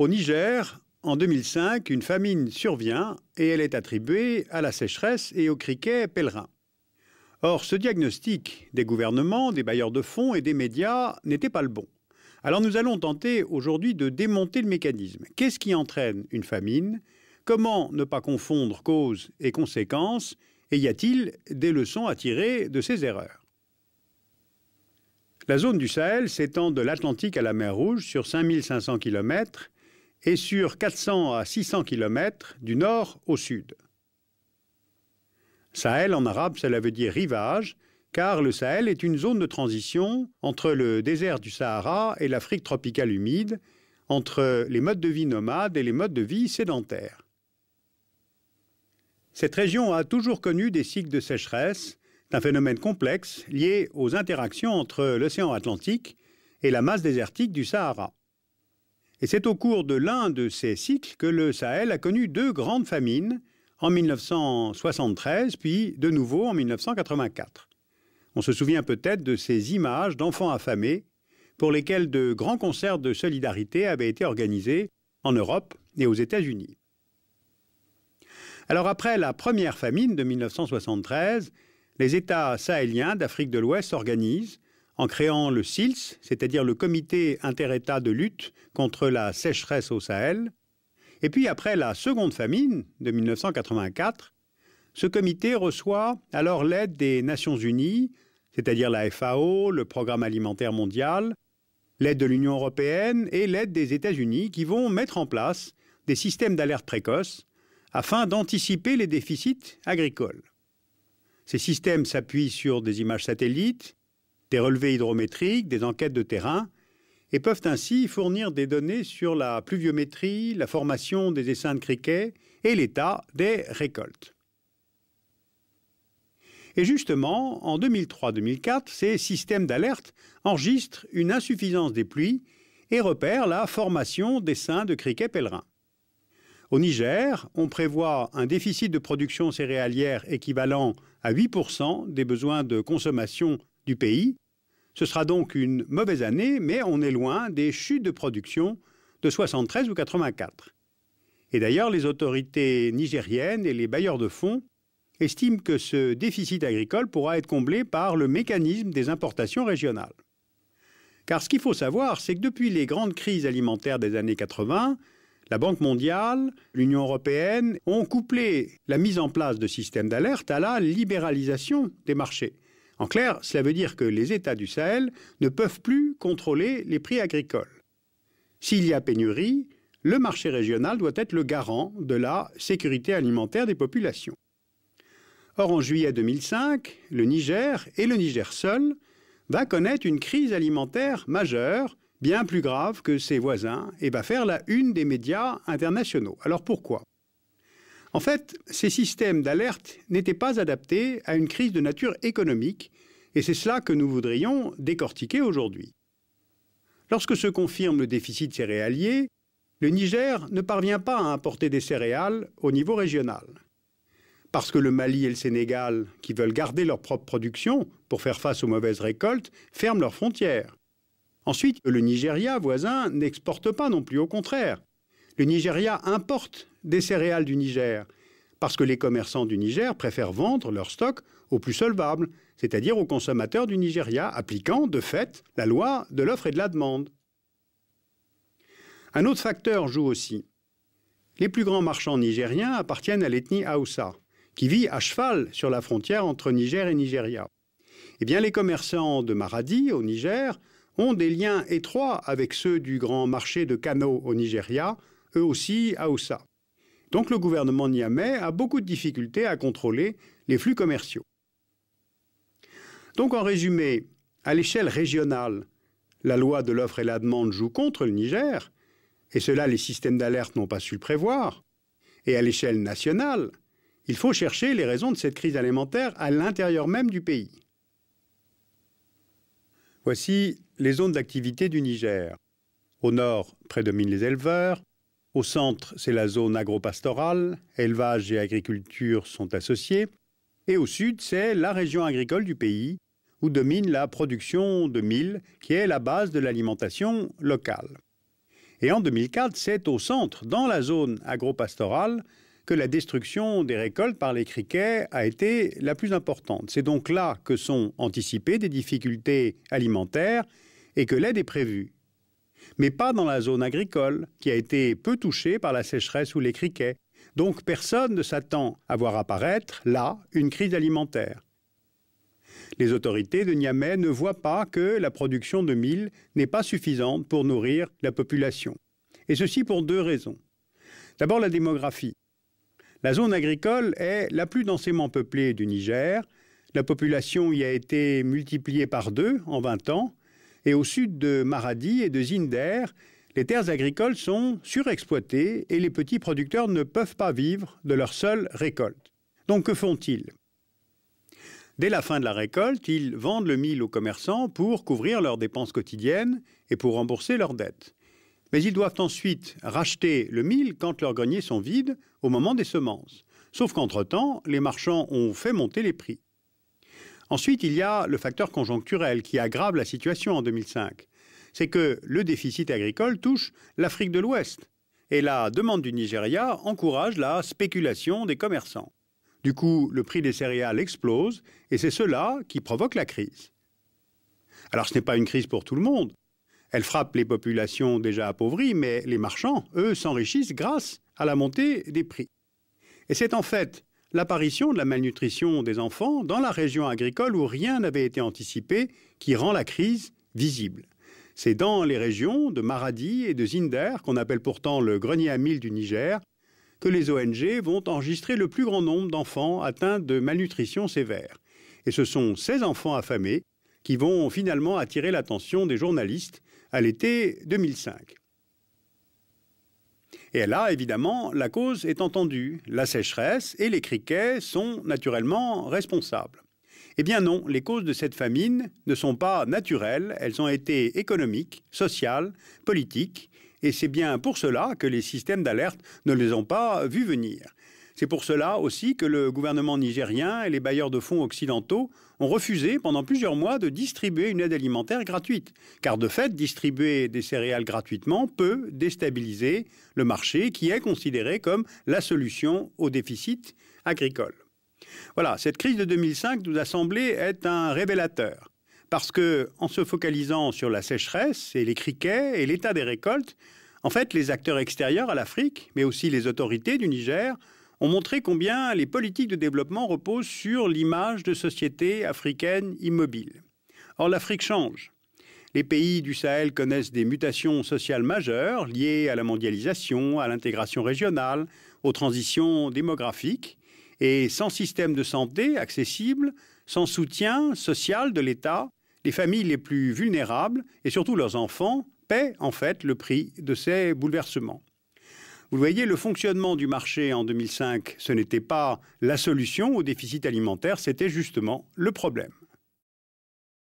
Au Niger, en 2005, une famine survient et elle est attribuée à la sécheresse et au criquet pèlerin. Or, ce diagnostic des gouvernements, des bailleurs de fonds et des médias n'était pas le bon. Alors nous allons tenter aujourd'hui de démonter le mécanisme. Qu'est-ce qui entraîne une famine? Comment ne pas confondre cause et conséquences? Et y a-t-il des leçons à tirer de ces erreurs? La zone du Sahel s'étend de l'Atlantique à la mer Rouge sur 5500 km et sur 400 à 600 km du nord au sud. Sahel en arabe, cela veut dire rivage, car le Sahel est une zone de transition entre le désert du Sahara et l'Afrique tropicale humide, entre les modes de vie nomades et les modes de vie sédentaires. Cette région a toujours connu des cycles de sécheresse, un phénomène complexe lié aux interactions entre l'océan Atlantique et la masse désertique du Sahara. Et c'est au cours de l'un de ces cycles que le Sahel a connu deux grandes famines, en 1973, puis de nouveau en 1984. On se souvient peut-être de ces images d'enfants affamés pour lesquels de grands concerts de solidarité avaient été organisés en Europe et aux États-Unis. Alors après la première famine de 1973, les États sahéliens d'Afrique de l'Ouest s'organisent en créant le CILS, c'est-à-dire le Comité inter-État de lutte contre la sécheresse au Sahel. Et puis après la seconde famine de 1984, ce comité reçoit alors l'aide des Nations Unies, c'est-à-dire la FAO, le Programme alimentaire mondial, l'aide de l'Union européenne et l'aide des États-Unis qui vont mettre en place des systèmes d'alerte précoce afin d'anticiper les déficits agricoles. Ces systèmes s'appuient sur des images satellites, des relevés hydrométriques, des enquêtes de terrain, et peuvent ainsi fournir des données sur la pluviométrie, la formation des essaims de criquets et l'état des récoltes. Et justement, en 2003-2004, ces systèmes d'alerte enregistrent une insuffisance des pluies et repèrent la formation d'essaims de criquets pèlerins. Au Niger, on prévoit un déficit de production céréalière équivalent à 8% des besoins de consommation du pays. Ce sera donc une mauvaise année, mais on est loin des chutes de production de 73 ou 84. Et d'ailleurs, les autorités nigériennes et les bailleurs de fonds estiment que ce déficit agricole pourra être comblé par le mécanisme des importations régionales. Car ce qu'il faut savoir, c'est que depuis les grandes crises alimentaires des années 80, la Banque mondiale, l'Union européenne ont couplé la mise en place de systèmes d'alerte à la libéralisation des marchés. En clair, cela veut dire que les États du Sahel ne peuvent plus contrôler les prix agricoles. S'il y a pénurie, le marché régional doit être le garant de la sécurité alimentaire des populations. Or, en juillet 2005, le Niger, et le Niger seul, va connaître une crise alimentaire majeure, bien plus grave que ses voisins, et va faire la une des médias internationaux. Alors pourquoi? En fait, ces systèmes d'alerte n'étaient pas adaptés à une crise de nature économique, et c'est cela que nous voudrions décortiquer aujourd'hui. Lorsque se confirme le déficit céréalier, le Niger ne parvient pas à importer des céréales au niveau régional. Parce que le Mali et le Sénégal, qui veulent garder leur propre production pour faire face aux mauvaises récoltes, ferment leurs frontières. Ensuite, le Nigeria voisin n'exporte pas non plus, au contraire. Le Nigeria importe des céréales du Niger, parce que les commerçants du Niger préfèrent vendre leurs stocks aux plus solvables, c'est-à-dire aux consommateurs du Nigeria, appliquant de fait la loi de l'offre et de la demande. Un autre facteur joue aussi. Les plus grands marchands nigériens appartiennent à l'ethnie Haoussa, qui vit à cheval sur la frontière entre Niger et Nigeria. Eh bien, les commerçants de Maradi, au Niger, ont des liens étroits avec ceux du grand marché de Kano au Nigeria, eux aussi Haoussa. Donc le gouvernement niamey a beaucoup de difficultés à contrôler les flux commerciaux. Donc en résumé, à l'échelle régionale, la loi de l'offre et la demande joue contre le Niger, et cela les systèmes d'alerte n'ont pas su le prévoir. Et à l'échelle nationale, il faut chercher les raisons de cette crise alimentaire à l'intérieur même du pays. Voici les zones d'activité du Niger. Au nord, prédominent les éleveurs. Au centre, c'est la zone agro-pastorale. Élevage et agriculture sont associés. Et au sud, c'est la région agricole du pays, où domine la production de mil, qui est la base de l'alimentation locale. Et en 2004, c'est au centre, dans la zone agro-pastorale, que la destruction des récoltes par les criquets a été la plus importante. C'est donc là que sont anticipées des difficultés alimentaires et que l'aide est prévue. Mais pas dans la zone agricole, qui a été peu touchée par la sécheresse ou les criquets. Donc personne ne s'attend à voir apparaître, là, une crise alimentaire. Les autorités de Niamey ne voient pas que la production de mil n'est pas suffisante pour nourrir la population. Et ceci pour deux raisons. D'abord, la démographie. La zone agricole est la plus densément peuplée du Niger. La population y a été multipliée par 2 en 20 ans. Et au sud de Maradi et de Zinder, les terres agricoles sont surexploitées et les petits producteurs ne peuvent pas vivre de leur seule récolte. Donc que font-ils ? Dès la fin de la récolte, ils vendent le mil aux commerçants pour couvrir leurs dépenses quotidiennes et pour rembourser leurs dettes. Mais ils doivent ensuite racheter le mil quand leurs greniers sont vides au moment des semences. Sauf qu'entre-temps, les marchands ont fait monter les prix. Ensuite, il y a le facteur conjoncturel qui aggrave la situation en 2005. C'est que le déficit agricole touche l'Afrique de l'Ouest. Et la demande du Nigeria encourage la spéculation des commerçants. Du coup, le prix des céréales explose et c'est cela qui provoque la crise. Alors ce n'est pas une crise pour tout le monde. Elle frappe les populations déjà appauvries, mais les marchands, eux, s'enrichissent grâce à la montée des prix. Et c'est en fait l'apparition de la malnutrition des enfants dans la région agricole où rien n'avait été anticipé qui rend la crise visible. C'est dans les régions de Maradi et de Zinder, qu'on appelle pourtant le grenier à mil du Niger, que les ONG vont enregistrer le plus grand nombre d'enfants atteints de malnutrition sévère. Et ce sont ces enfants affamés qui vont finalement attirer l'attention des journalistes à l'été 2005. Et là, évidemment, la cause est entendue. La sécheresse et les criquets sont naturellement responsables. Eh bien non, les causes de cette famine ne sont pas naturelles, elles ont été économiques, sociales, politiques, et c'est bien pour cela que les systèmes d'alerte ne les ont pas vus venir. C'est pour cela aussi que le gouvernement nigérien et les bailleurs de fonds occidentaux ont refusé pendant plusieurs mois de distribuer une aide alimentaire gratuite. Car de fait, distribuer des céréales gratuitement peut déstabiliser le marché qui est considéré comme la solution au déficit agricole. Voilà, cette crise de 2005 nous a semblé être un révélateur. Parce que, en se focalisant sur la sécheresse et les criquets et l'état des récoltes, en fait, les acteurs extérieurs à l'Afrique, mais aussi les autorités du Niger, ont montré combien les politiques de développement reposent sur l'image de sociétés africaines immobiles. Or, l'Afrique change. Les pays du Sahel connaissent des mutations sociales majeures liées à la mondialisation, à l'intégration régionale, aux transitions démographiques. Et sans système de santé accessible, sans soutien social de l'État, les familles les plus vulnérables, et surtout leurs enfants, paient en fait le prix de ces bouleversements. Vous voyez, le fonctionnement du marché en 2005, ce n'était pas la solution au déficit alimentaire, c'était justement le problème.